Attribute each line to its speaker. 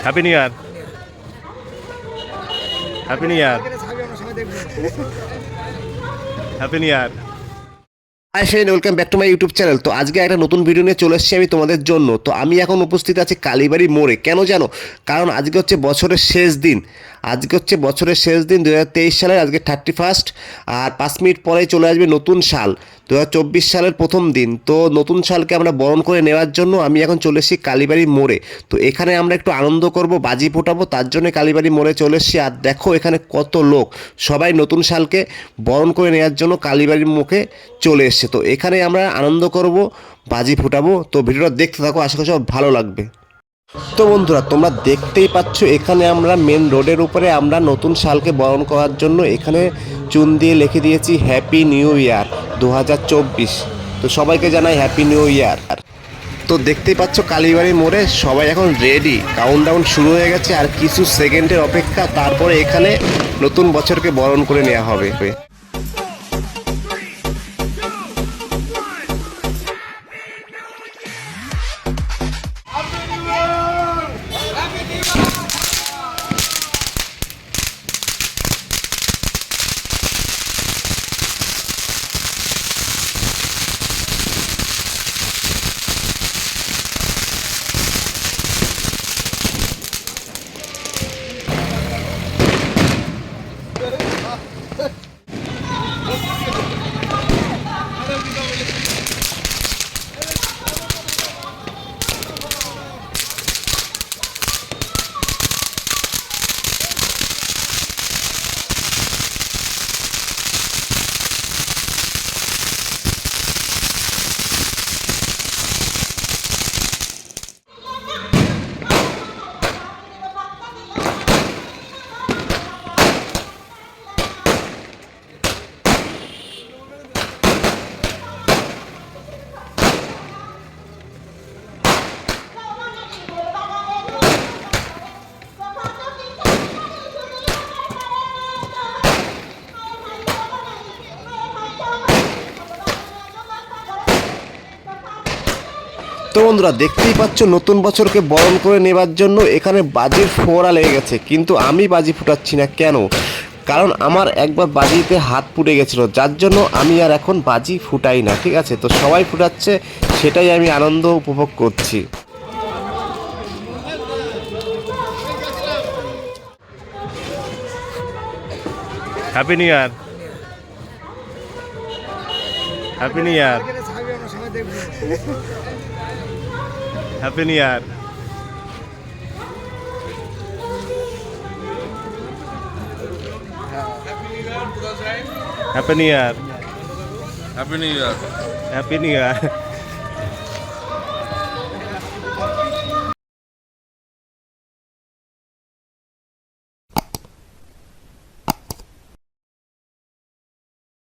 Speaker 1: Happy new year, happy new year, happy new year.
Speaker 2: Hi friend, welcome back to my YouTube channel. তো আজকে একটা নতুন video নিয়ে চলে এসেছি আমি তোমাদের জন্য। তো আমি এখন উপস্থিত আছি কালীবাড়ি মোড়ে। কেন জানো? কারণ আজকে হচ্ছে বছরের শেষ দিন। আজকে হচ্ছে বছরের শেষ দিন 2023 সালের, আজকে 31। আর 5 মিনিট পরেই চলে আসবে নতুন সাল, 2024 সালের প্রথম দিন। তো নতুন সালকে আমরা বরণ করে নেওয়ার জন্য আমি এখন চলে এসেছি কালীবাড়ি মোড়ে। তো এখানে আমরা একটু আনন্দ করব, বাজি ফোটাবো, তার জন্য কালীবাড়ি মোড়ে চলে এসেছি। আর দেখো এখানে কত লোক, সবাই নতুন সালকে বরণ করে নেওয়ার জন্য কালীবাড়ির মুখে চলে এসছে। তো এখানে আমরা আনন্দ করব, বাজি ফোটাবো। তো ভিডিওটা দেখতে থাকো, আশা করি সব ভালো লাগবে। তো বন্ধুরা, তোমরা দেখতেই পাচ্ছ এখানে আমরা মেন রোডের উপরে আমরা নতুন সালকে বরণ করার জন্য এখানে চুন দিয়ে লিখে দিয়েছি হ্যাপি নিউ ইয়ার 2024। তো সবাইকে জানাই হ্যাপি নিউ ইয়ার। তো দেখতেই পাচ্ছ কালীবাড়ি মোড়ে সবাই এখন রেডি, কাউন্টডাউন শুরু হয়ে গেছে। আর কিছু সেকেন্ডের অপেক্ষা, তারপরে এখানে নতুন বছরকে বরণ করে নেওয়া হবে। তো বন্ধুরা, দেখতেই পাচ্ছ নতুন বছরকে বরণ করে নেবার জন্য এখানে বাজির ফোঁড়া লেগে গেছে, কিন্তু আমি বাজি ফুটাচ্ছি না। কেন? কারণ আমার একবার বাজিতে হাত পুড়ে গেছিলো, যার জন্য আমি আর এখন বাজি ফুটাই না। ঠিক আছে? তো সবাই ফুটাচ্ছে, সেটাই আমি আনন্দ উপভোগ করছি।
Speaker 1: Happy new year, happy new year, happy new year, happy new year,
Speaker 3: happy new year.
Speaker 1: Happy new year.